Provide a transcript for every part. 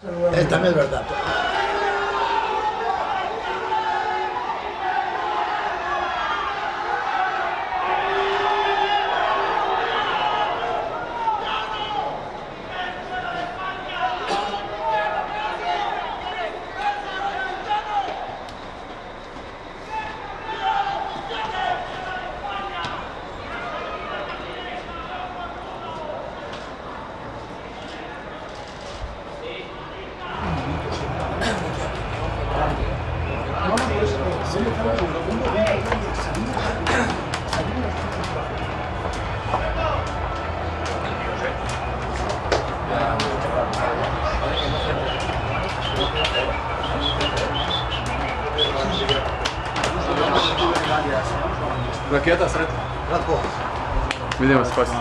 También es verdad. Ракета сред. Кратко. Видимо се паси.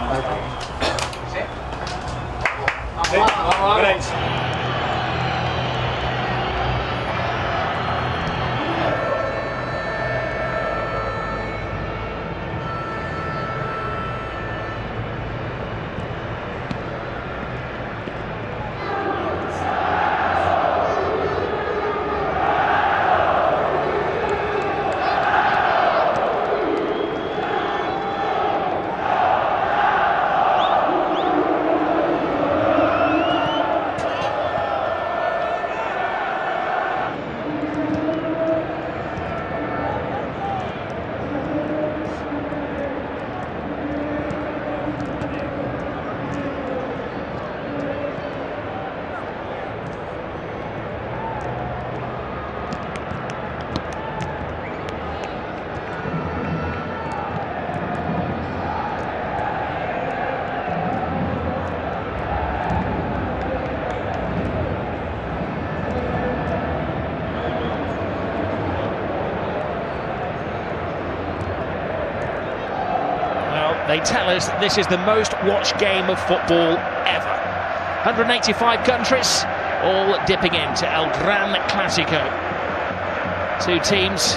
They tell us this is the most watched game of football ever. 185 countries, all dipping into El Gran Clásico. Two teams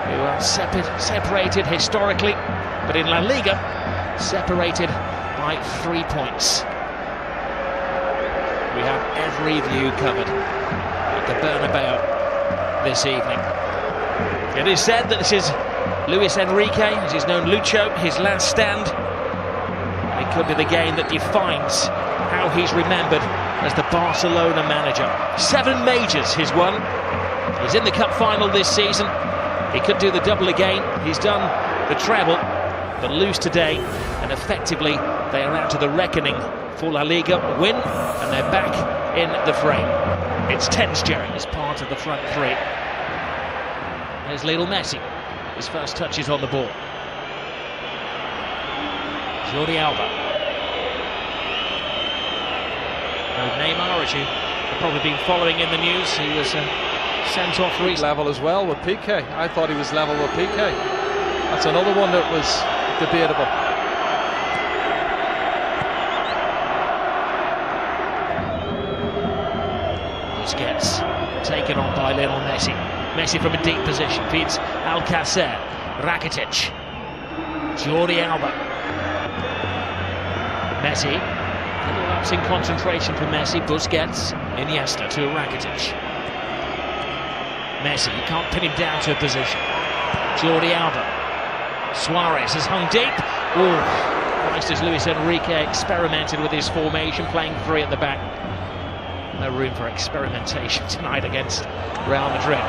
who are separated historically, but in La Liga, separated by 3 points. We have every view covered at the Bernabeu this evening. It is said that this is Luis Enrique, as he's known Lucho, his last stand. It could be the game that defines how he's remembered as the Barcelona manager. 7 majors he's won. He's in the cup final this season. He could do the double again. He's done the treble, but lose today, and effectively they are out of the reckoning for La Liga. Win, and they're back in the frame. It's tense, Jerry, as part of the front three. There's Lionel Messi. His first touches on the ball. Jordi Alba. Neymar, as you have probably been following in the news, he was sent off recently. Level as well with Piqué. I thought he was level with Piqué. That's another one that was debatable. Busquets taken on by Lionel Messi. Messi from a deep position feeds Alcacer. Rakitic. Jordi Alba. Messi. Little lapse in concentration for Messi. Busquets. Iniesta to Rakitic. Messi, you can't pin him down to a position. Jordi Alba. Suarez has hung deep. Christ, as Luis Enrique experimented with his formation, playing 3 at the back. No room for experimentation tonight against Real Madrid.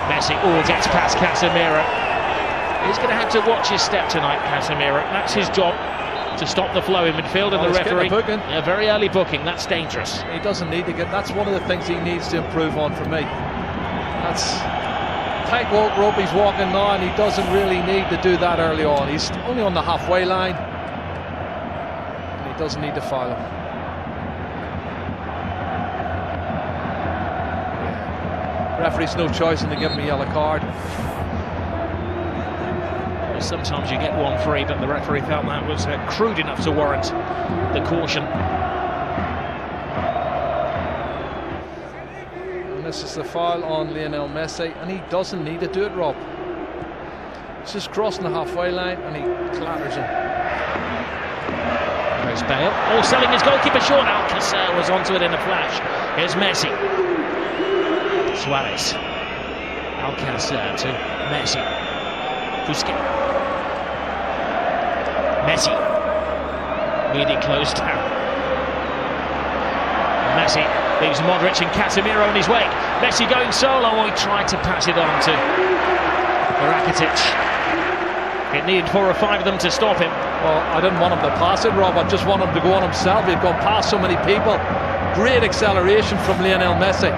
Messi gets past Casemiro. He's going to have to watch his step tonight, Casemiro. That's his job, to stop the flow in midfield, and the referee. A very early booking, that's dangerous. He doesn't need to get. That's one of the things he needs to improve on for me. That's tightrope he's walking now, and he doesn't really need to do that early on. He's only on the halfway line, and he doesn't need to foul him. Referee's no choice in to give him a yellow card. Sometimes you get one free, but the referee felt that was crude enough to warrant the caution. And this is the foul on Lionel Messi, and he doesn't need to do it, Rob. He's just crossing the halfway line, and he clatters him. Very There's Bale, all selling his goalkeeper short. Alcacer was onto it in a flash. Here's Messi. Suarez. Alcacer to Messi. Busquets. Messi. Really closed down. Messi leaves Modric and Casemiro in his wake. Messi going solo. Oh, he tried to pass it on to Rakitic. It needed 4 or 5 of them to stop him. Well, I didn't want him to pass it, Rob. I just want him to go on himself. He'd gone past so many people. Great acceleration from Lionel Messi.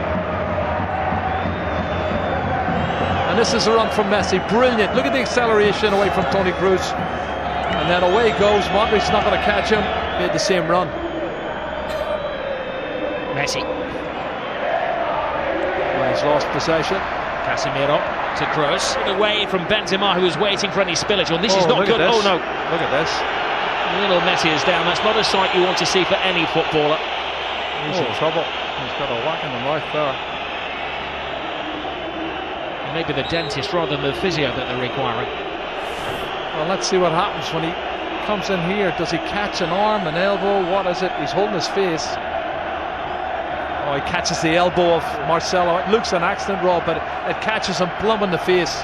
And this is a run from Messi. Brilliant. Look at the acceleration away from Toni Kroos. And then away goes. Modric's not going to catch him. Made the same run. Messi. Well, he's lost possession. Casemiro to Kroos, away from Benzema, who was waiting for any spillage. Well, this is not good. Oh no! Look at this. Little Messi is down. That's not a sight you want to see for any footballer. He's in trouble. He's got a whack in the mouth there. Maybe the dentist rather than the physio that they're requiring. Well, let's see what happens when he comes in here. Does he catch an arm, an elbow? What is it? He's holding his face. Oh, he catches the elbow of Marcelo. It looks an accident, Rob, but it catches him plumb in the face.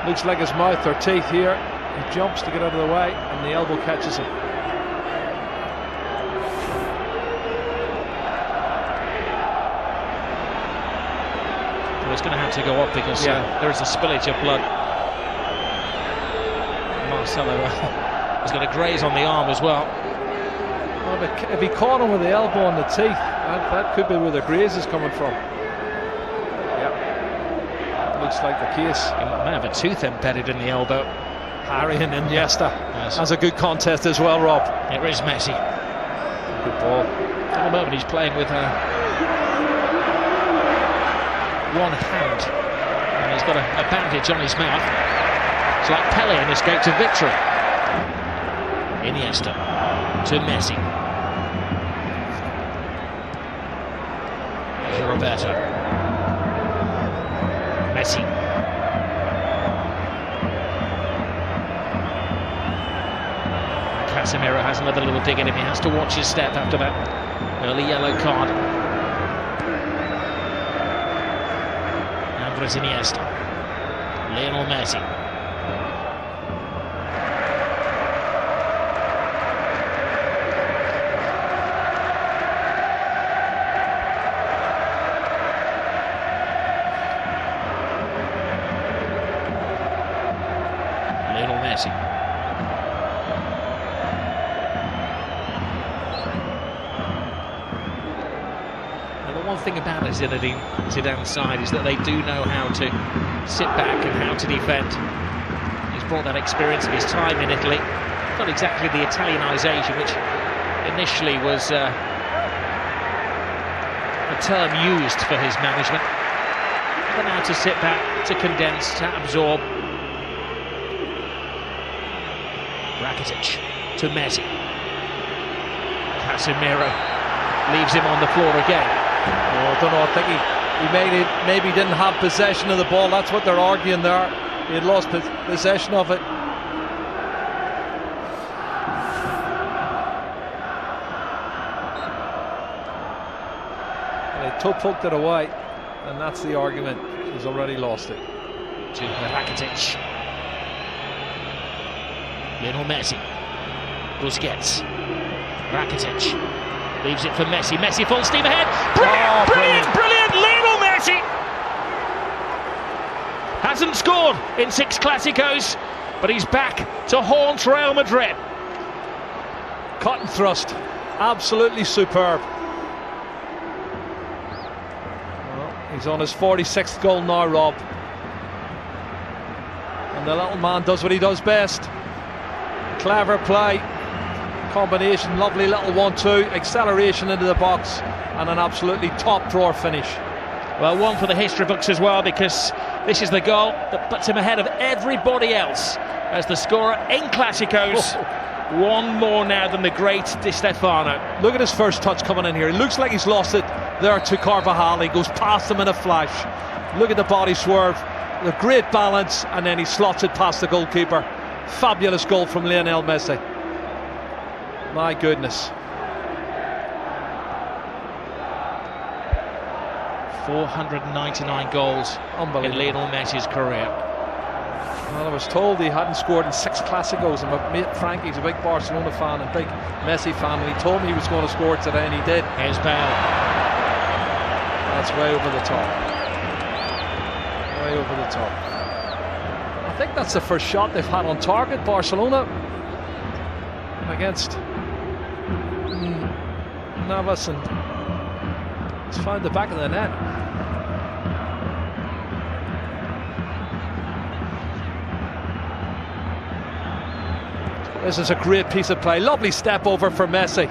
Looks like his mouth or teeth here. He jumps to get out of the way, and the elbow catches him. Well, he's going to have to go up because there is a spillage of blood. Marcelo is going to graze on the arm as well. Well, if he caught him with the elbow and the teeth, that could be where the graze is coming from. Yeah, looks like the case. He might have a tooth embedded in the elbow. Harry and Iniesta. Yes. That's a good contest as well, Rob. Here is Messi. Good ball. At the moment he's playing with one hand, and he's got a bandage on his mouth. It's like Pele in Escape to Victory. Iniesta to Messi. Roberto. Messi. Casemiro has another little dig in him. He has to watch his step after that early yellow card. Andres Iniesta. Lionel Messi. Messi. Now, the one thing about Zinedine Zidane's side is that they do know how to sit back and how to defend. He's brought that experience of his time in Italy. Not exactly the Italianisation, which initially was a term used for his management. But now to sit back, to condense, to absorb. Rakitic to Messi. Casemiro leaves him on the floor again. Oh, I don't know. I think he maybe didn't have possession of the ball. That's what they're arguing there. He had lost possession of it. And they toe-poked it away, and that's the argument. He's already lost it. To Rakitic. Lionel Messi. Busquets. Rakitic. Leaves it for Messi. Messi full steam ahead. Brilliant! Lionel Messi! Hasn't scored in 6 Clásicos, but he's back to haunt Real Madrid. Cut and thrust. Absolutely superb. Well, he's on his 46th goal now, Rob. And the little man does what he does best. Clever play, combination, lovely little 1-2, acceleration into the box, and an absolutely top drawer finish. Well, one for the history books as well, because this is the goal that puts him ahead of everybody else as the scorer in Clásicos. One more now than the great Di Stefano. Look at his first touch coming in here. It looks like he's lost it there to Carvajal. He goes past him in a flash. Look at the body swerve, the great balance, and then he slots it past the goalkeeper. Fabulous goal from Lionel Messi. My goodness. 499 goals in Lionel Messi's career. Well, I was told he hadn't scored in 6 Clásicos, and my mate Frankie's a big Barcelona fan and big Messi fan, and he told me he was going to score today, and he did. Here's Bale. That's way over the top. Way over the top. I think that's the first shot they've had on target, Barcelona, against Navas, and it's found the back of the net. This is a great piece of play. Lovely step over for Messi,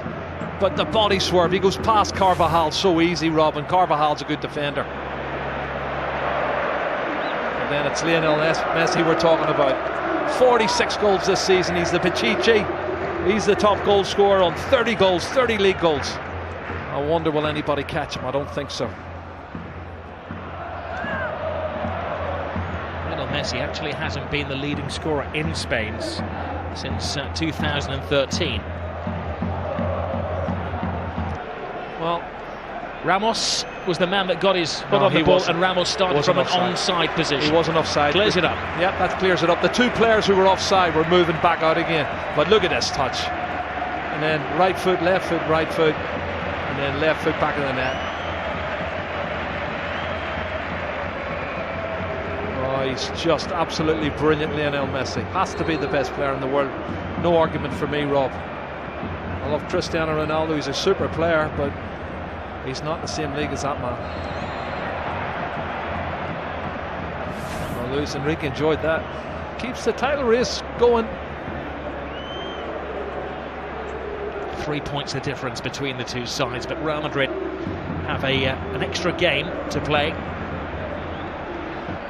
but the body swerve. He goes past Carvajal so easy, Robin. Carvajal's a good defender. And then it's Lionel Messi we're talking about. 46 goals this season. He's the Pichichi. He's the top goal scorer on 30 goals, 30 league goals. I wonder will anybody catch him? I don't think so. Lionel Messi actually hasn't been the leading scorer in Spain since 2013. Well, Ramos was the man that got his foot on the ball, and Ramos started from an onside position. He wasn't offside. Clears it up. Yep, that clears it up. The 2 players who were offside were moving back out again. But look at this touch. And then right foot, right foot, and then left foot back of the net. Oh, he's just absolutely brilliant, Lionel Messi. Has to be the best player in the world. No argument for me, Rob. I love Cristiano Ronaldo. He's a super player, but he's not in the same league as that man. Well, Luis Enrique enjoyed that. Keeps the title race going. 3 points the difference between the two sides, but Real Madrid have an extra game to play.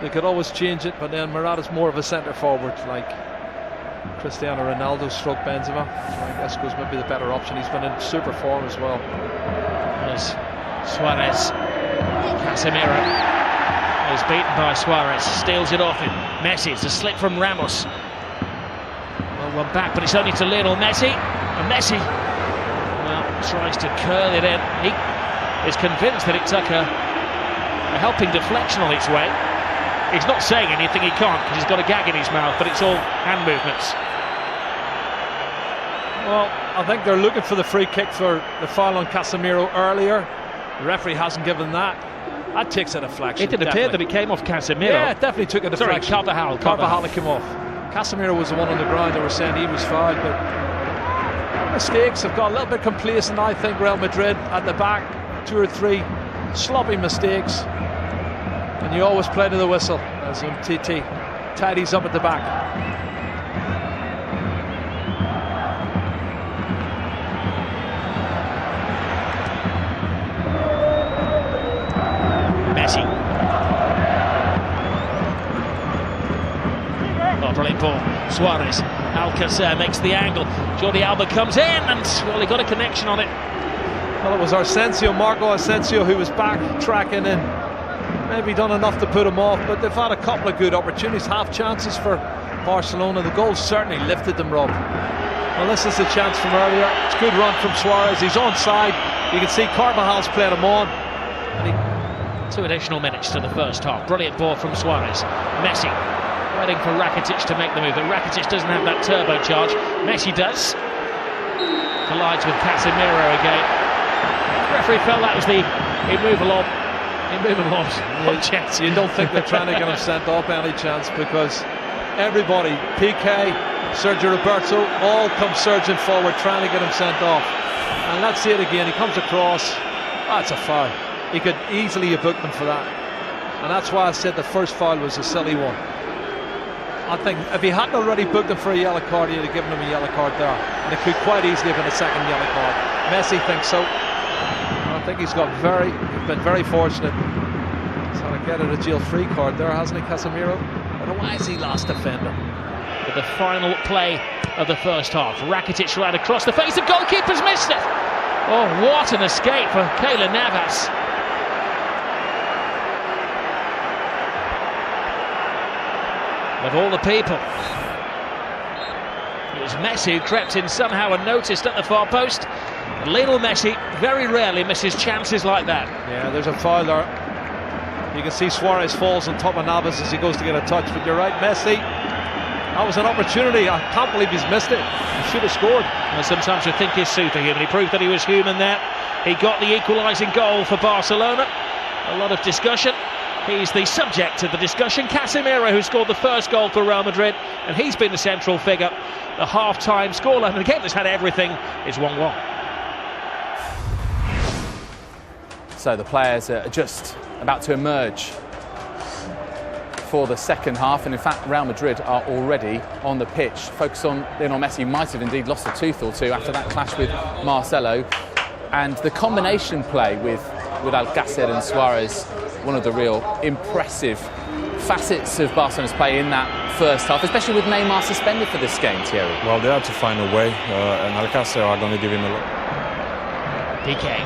They could always change it, but then Morata's more of a centre forward, like Cristiano Ronaldo stroke Benzema. I guess goes maybe the better option. He's been in super form as well. There's Suarez. Casemiro is beaten by Suarez, steals it off him. Messi, it's a slip from Ramos. Well, one back, but it's only to Lionel Messi. And Messi, well, tries to curl it in. He is convinced that it took a helping deflection on its way. He's not saying anything, he can't, because he's got a gag in his mouth, but it's all hand movements. Well, I think they're looking for the free kick for the foul on Casemiro earlier. The referee hasn't given that. That takes a deflection. It did appear that it came off Casemiro. Yeah, it definitely took a deflection. Sorry, Carvajal came off. Casemiro was the one on the ground. They were saying he was fouled, but mistakes have got a little bit complacent, I think. Real Madrid at the back, 2 or 3 sloppy mistakes, and you always play to the whistle as TT tidies up at the back. Messi. Oh, brilliant ball. Suarez. Alcacer makes the angle. Jordi Alba comes in, and well, he got a connection on it. Well, it was Marco Asensio, who was backtracking and maybe done enough to put him off, but they've had a couple of good opportunities, half chances for Barcelona. The goal certainly lifted them, Rob. Well, this is the chance from earlier. It's a good run from Suarez. He's onside. You can see Carvajal's played him on. And 2 additional minutes to the first half. Brilliant ball from Suarez. Messi waiting for Rakitic to make the move, but Rakitic doesn't have that turbocharge. Messi does. Collides with Casemiro again. The referee felt that was the immovable chance. You don't think they're trying to get him sent off any chance, because everybody, PK, Sergio Roberto, all come surging forward trying to get him sent off. And let's see it again. He comes across. That's a foul. He could easily have booked him for that. And that's why I said the first foul was a silly one. I think if he hadn't already booked him for a yellow card, he'd have given him a yellow card there. And it could quite easily have been a second yellow card. Messi thinks so. I think he's been very fortunate. He's going to get a jail-free card there, hasn't he, Casemiro? But why is he last defender? But the final play of the first half. Rakitic right across the face. The goalkeeper's missed it. Oh, what an escape for Keylor Navas. Of all the people, he was Messi who crept in somehow unnoticed at the far post. And Lionel Messi very rarely misses chances like that. Yeah, there's a foul there. You can see Suarez falls on top of Navas as he goes to get a touch, but you're right, Messi, that was an opportunity. I can't believe he's missed it. He should have scored. Well, sometimes we think he's superhuman. He proved that he was human there. He got the equalising goal for Barcelona. A lot of discussion. He's the subject of the discussion. Casemiro, who scored the first goal for Real Madrid, and he's been the central figure. The half-time scoreline of the game that's had everything is 1-1. So the players are just about to emerge for the second half, and in fact Real Madrid are already on the pitch. Focus on Lionel Messi, might have indeed lost a tooth or two after that clash with Marcelo, and the combination play with Alcácer and Suarez, one of the real impressive facets of Barcelona's play in that first half, especially with Neymar suspended for this game, Thierry. Well, they had to find a way, and Alcácer are going to give him a look. Piqué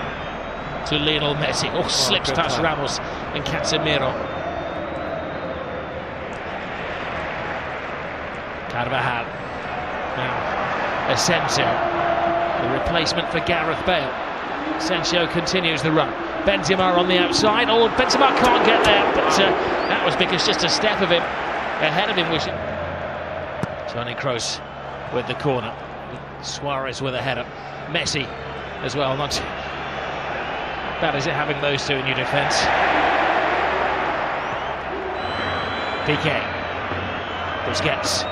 to Lionel Messi. Oh, slips past Ramos and Casemiro. Carvajal. Now Asensio, the replacement for Gareth Bale. Asensio continues the run. Benzema on the outside. Oh, Benzema can't get there, but that was because just a step of him ahead of him was Toni Kroos with the corner. Suarez with a header. Messi as well. Not bad is it having those two in your defence. Piqué. Busquets.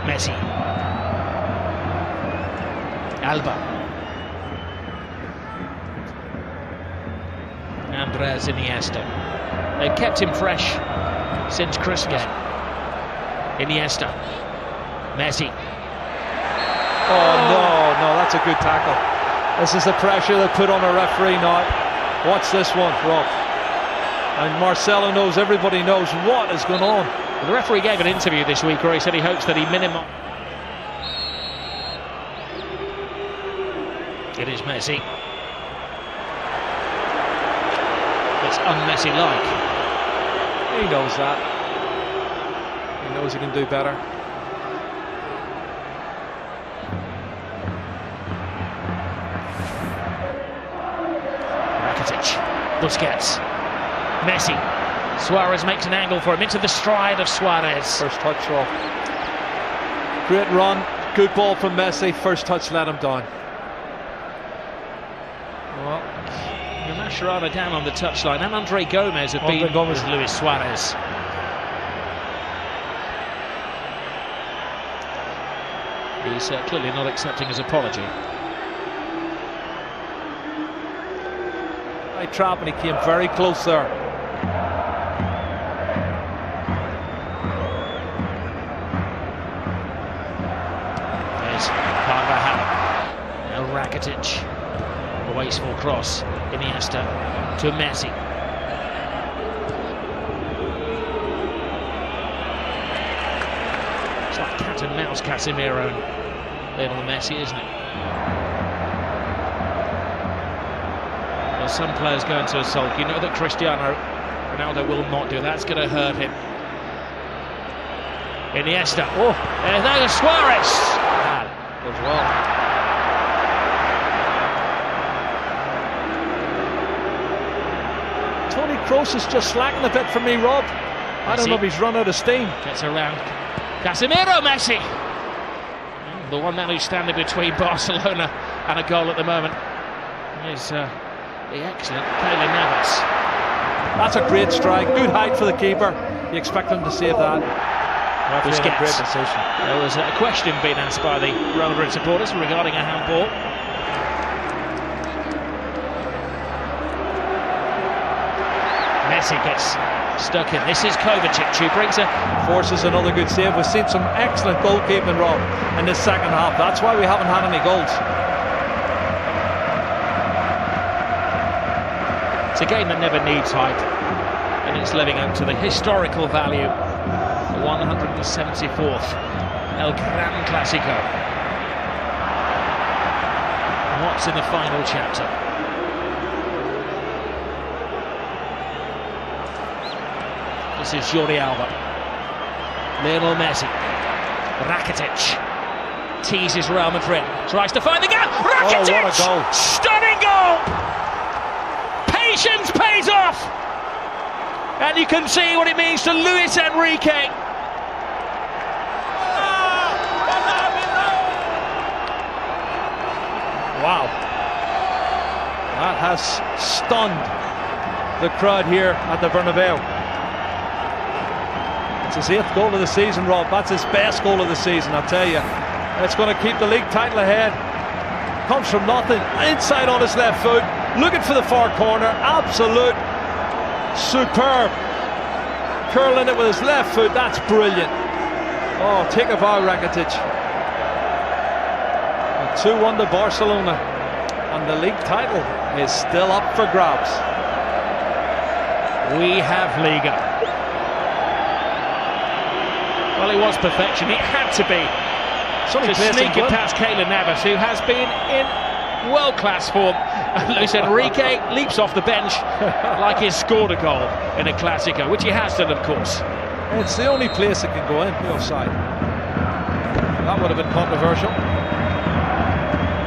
Messi. Alba. Andres Iniesta. They've kept him fresh since Christmas. Iniesta. Messi. Oh no, that's a good tackle. This is the pressure they put on a referee now. Watch this one, Rob. And Marcelo knows, everybody knows what is going on. Well, the referee gave an interview this week where he said he hopes that he minimises. It is Messi. It's un-Messi-like. He knows that. He knows he can do better. Busquets. Messi. Suarez makes an angle for him into the stride of Suarez. First touch off. Great run. Good ball from Messi. First touch let him down. Well, Mascherano down on the touchline, and Andre Gomez have been with Luis Suarez. He's clearly not accepting his apology. Trap, and he came very close there. There's Carvajal. Now Rakitic. A wasteful cross. Iniesta to Messi. It's like cat and mouse, Casemiro and Lionel Messi, isn't it? Some players go into a sulk. You know that Cristiano Ronaldo will not do that. It's going to hurt him. Iniesta. Oh, there's Suarez. As well. Toni Kroos is just slacking a bit for me, Rob. I don't know if he's run out of steam. Gets around. Casemiro, Messi. The one man who's standing between Barcelona and a goal at the moment is the excellent Keylor Navas. That's a great strike. Good height for the keeper. You expect him to save that. Busquets. Great decision. There was a question being asked by the Real Madrid supporters regarding a handball. Messi gets stuck in. This is Kovacic who brings it. Forces another good save. We've seen some excellent goalkeeping, Rob, in this second half. That's why we haven't had any goals. It's a game that never needs hype, and it's living up to the historical value. The 174th El Gran Clásico. What's in the final chapter? This is Jordi Alba. Lionel Messi. Rakitic. teases Real Madrid. Tries to find the gap. Rakitic! Oh, what a goal. Stunning goal! Patience pays off! And you can see what it means to Luis Enrique. Wow. That has stunned the crowd here at the Bernabeu. It's his 8th goal of the season, Rob. That's his best goal of the season, I'll tell you. It's going to keep the league title ahead. Comes from nothing, inside on his left foot, looking for the far corner. Absolute superb. Curling it with his left foot, that's brilliant. Oh, take a bow, Rakitic. 2-1 to Barcelona, and the league title is still up for grabs. We have Liga. Well, it was perfection. It had to be. To sneak it past Keylor Navas, who has been in world-class form. Luis Enrique leaps off the bench like he's scored a goal in a Clásico, which he has done, of course. It's the only place it can go in, the offside. That would have been controversial.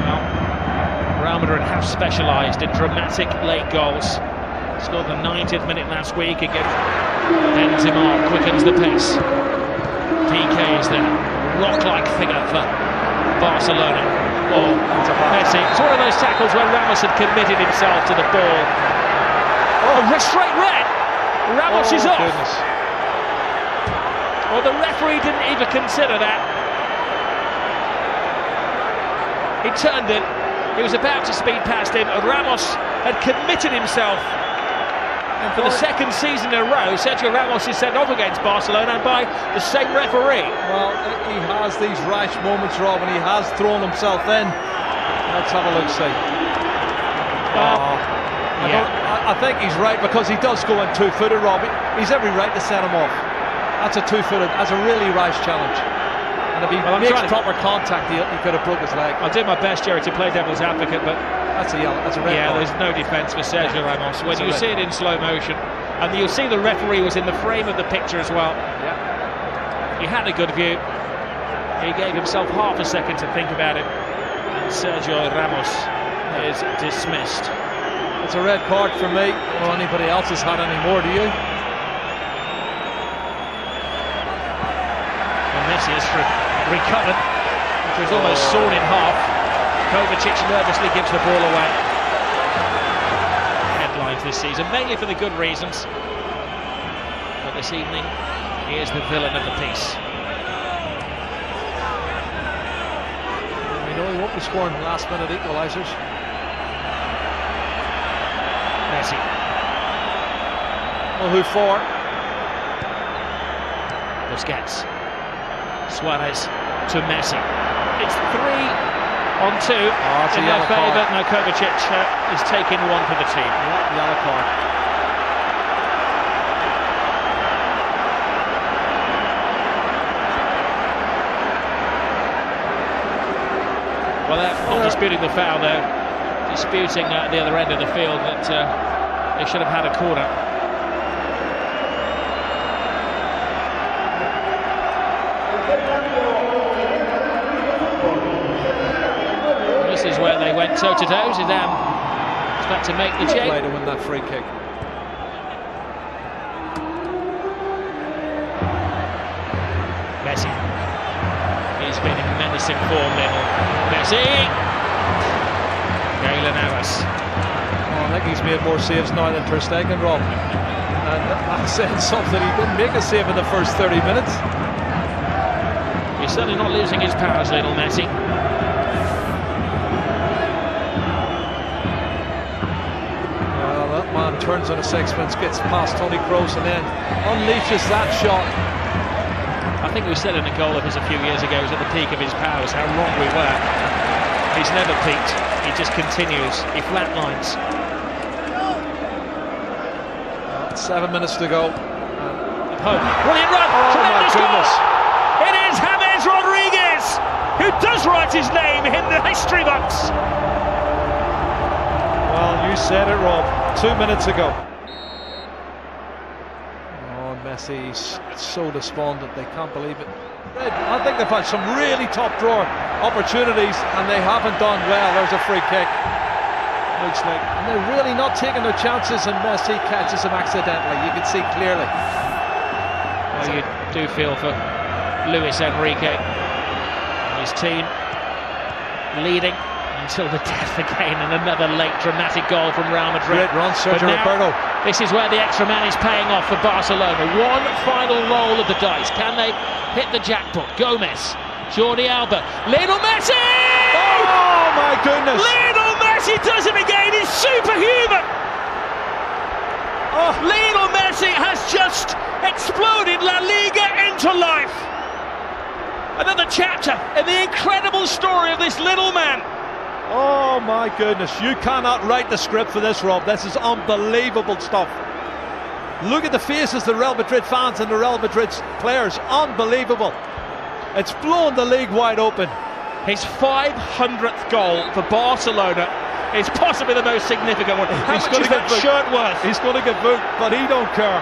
Well, Real Madrid have specialised in dramatic late goals. Scored the 90th minute last week against Benzema, quickens the pace. PK is there, rock-like figure for Barcelona. Oh, Messi. It's one of those tackles where Ramos had committed himself to the ball. Oh, straight red. Ramos is off. Goodness. Well, the referee didn't even consider that. He turned it. He was about to speed past him. Ramos had committed himself. And for the second season in a row, Sergio Ramos is sent off against Barcelona by the same referee. Well, he has these rash moments, Rob, and he has thrown himself in. Let's have a look, see. I think he's right, because he does go in two-footed, Rob. He's every right to set him off. That's a two-footed, that's a really rash challenge. And if he makes proper contact, he could have broke his leg. I'll do my best, Jerry, to play devil's advocate, but that's a yellow. That's a red card. There's no defence for Sergio Ramos. When you see it in slow motion, and you'll see the referee was in the frame of the picture as well. Yeah. He had a good view. He gave himself half a second to think about it. And Sergio Ramos is dismissed. It's a red card for me. I don't know anybody else has had any more, do you? And Messi has recovered, which was almost sawn in half. Kovacic nervously gives the ball away. Headlines this season, mainly for the good reasons. But this evening, he is the villain of the piece. We know he won't be scoring last-minute equalisers. Messi. Well, who for? Busquets. Suarez to Messi. It's 3-on-2 in their favour. No, Kovacic is taking one for the team. Yeah, yellow card. Well, they're not disputing the foul, though. Disputing at the other end of the field that they should have had a corner. This is where they went toe-to-toe. Zidane is about to make the change. Play to win that free kick. Messi. He's been in menacing form, Lionel Messi. Keylor Navas. Oh, I think he's made more saves now than Ter Stegen, Rob. And I said something, he didn't make a save in the first 30 minutes. He's certainly not losing his powers, Lionel Messi. Well, that man turns on a sixpence, gets past Toni Kroos, and then unleashes that shot. I think we said in a goal of his a few years ago, he was at the peak of his powers, how wrong we were. He's never peaked, he just continues, he flatlines. 7 minutes to go. Brilliant run! Tremendous goal! It is James Rodriguez who does write his name in the history books. Well, you said it, Rob. 2 minutes ago. Oh, Messi's so despondent, they can't believe it. I think they've had some really top drawer opportunities and they haven't done well. There's a free kick. Looks like, and they're really not taking their chances, and Messi catches him accidentally. You can see clearly. Well, you do feel for Luis Enrique and his team, leading until the death again, and another late dramatic goal from Real Madrid. Great run, Sergio Roberto. This is where the extra man is paying off for Barcelona. One final roll of the dice. Can they hit the jackpot? Gomez, Jordi Alba, Lionel Messi! Oh my goodness! Lionel Messi does it again. He's superhuman. Oh. Lionel Messi has just exploded La Liga into life. Another chapter in the incredible story of this little man. Oh my goodness, you cannot write the script for this, Rob. This is unbelievable stuff. Look at the faces of the Real Madrid fans and the Real Madrid players. Unbelievable. It's blown the league wide open. His 500th goal for Barcelona is possibly the most significant one. How much is that shirt worth? He's going to get booked, but he don't care.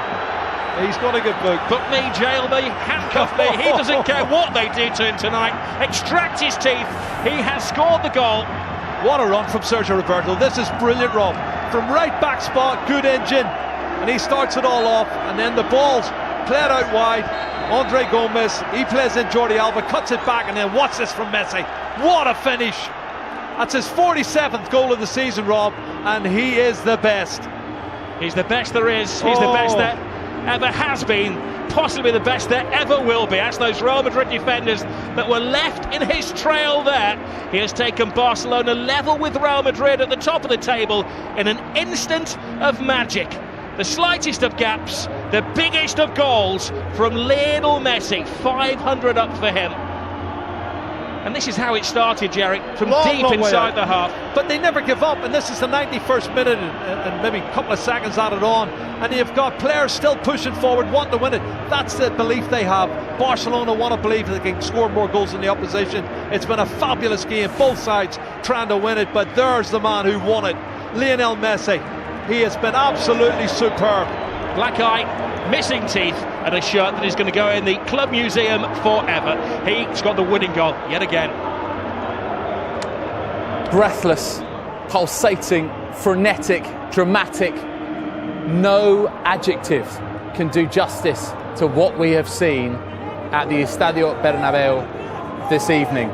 He's going to get booked. Book me, jail me, handcuff me. He doesn't care what they do to him tonight. Extract his teeth. He has scored the goal. What a run from Sergio Roberto. This is brilliant, Rob. From right back spot, good engine. And he starts it all off. And then the ball's played out wide. Andre Gomez, he plays in Jordi Alba, cuts it back, and then watch this from Messi. What a finish. That's his 47th goal of the season, Rob. And he is the best. He's the best there is. He's the best there ever has been, possibly the best there ever will be. That's those Real Madrid defenders that were left in his trail there. He has taken Barcelona level with Real Madrid at the top of the table in an instant of magic. The slightest of gaps, the biggest of goals from Lionel Messi. 500 up for him. And this is how it started, Jerry, from deep inside the half. But they never give up, and this is the 91st minute and maybe a couple of seconds added on, and you've got players still pushing forward, wanting to win it. That's the belief they have. Barcelona want to believe that they can score more goals than the opposition. It's been a fabulous game, both sides trying to win it, but there's the man who won it, Lionel Messi. He has been absolutely superb. Black eye, missing teeth, and a shirt that is going to go in the club museum forever. He's got the winning goal yet again. Breathless, pulsating, frenetic, dramatic. No adjective can do justice to what we have seen at the Estadio Bernabeu this evening.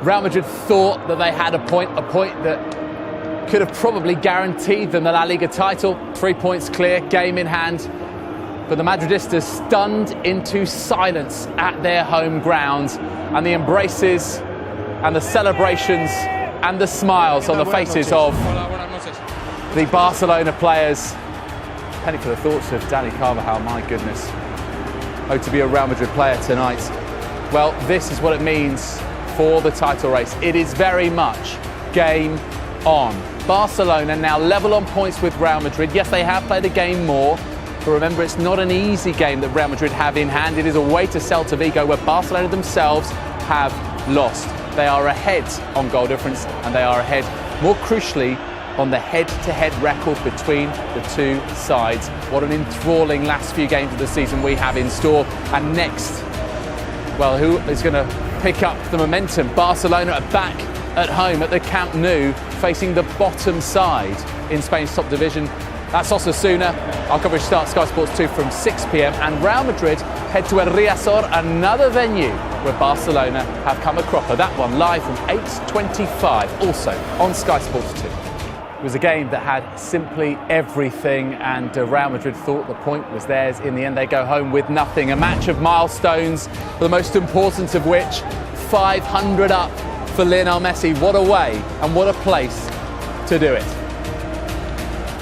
Real Madrid thought that they had a point that could have probably guaranteed them the La Liga title. 3 points clear, game in hand. But the Madridistas stunned into silence at their home ground, and the embraces and the celebrations and the smiles on the faces of the Barcelona players. Penny for the thoughts of Dani Carvajal, my goodness. Oh, to be a Real Madrid player tonight. Well, this is what it means for the title race. It is very much game on. Barcelona now level on points with Real Madrid. Yes, they have played a game more, but remember, it's not an easy game that Real Madrid have in hand. It is away to Celta Vigo, where Barcelona themselves have lost. They are ahead on goal difference, and they are ahead, more crucially, on the head-to-head record between the two sides. What an enthralling last few games of the season we have in store. And next, well, who is going to pick up the momentum? Barcelona are back at home at the Camp Nou, facing the bottom side in Spain's top division. That's Osasuna. Our coverage starts Sky Sports 2 from 6 p.m. and Real Madrid head to El Riazor, another venue where Barcelona have come a cropper. That one live from 8:25, also on Sky Sports 2. It was a game that had simply everything, and Real Madrid thought the point was theirs. In the end, they go home with nothing. A match of milestones, the most important of which, 500 up for Lionel Messi. What a way and what a place to do it.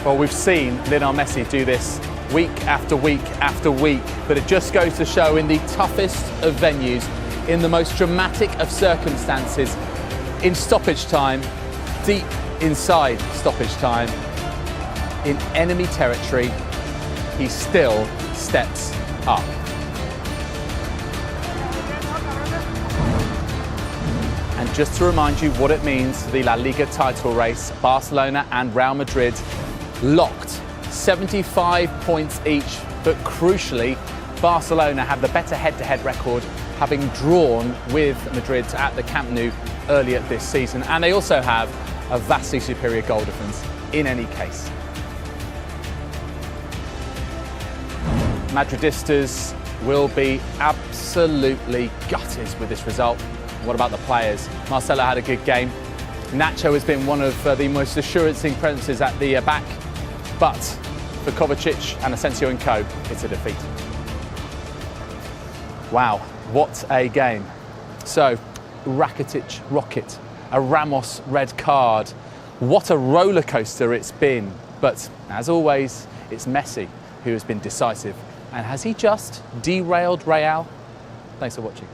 Well, we've seen Lionel Messi do this week after week after week, but it just goes to show, in the toughest of venues, in the most dramatic of circumstances, in stoppage time, deep inside stoppage time, in enemy territory, he still steps up. And just to remind you what it means for the La Liga title race, Barcelona and Real Madrid locked 75 points each but crucially, Barcelona have the better head-to-head record, having drawn with Madrid at the Camp Nou earlier this season, and they also have a vastly superior goal difference in any case. Madridistas will be absolutely gutted with this result. What about the players? Marcelo had a good game. Nacho has been one of the most assuring presences at the back, but for Kovacic and Asensio and co, it's a defeat. Wow, what a game. So, Rakitic rocket, a Ramos red card. What a roller coaster it's been. But as always, it's Messi who has been decisive. And has he just derailed Real? Thanks for watching.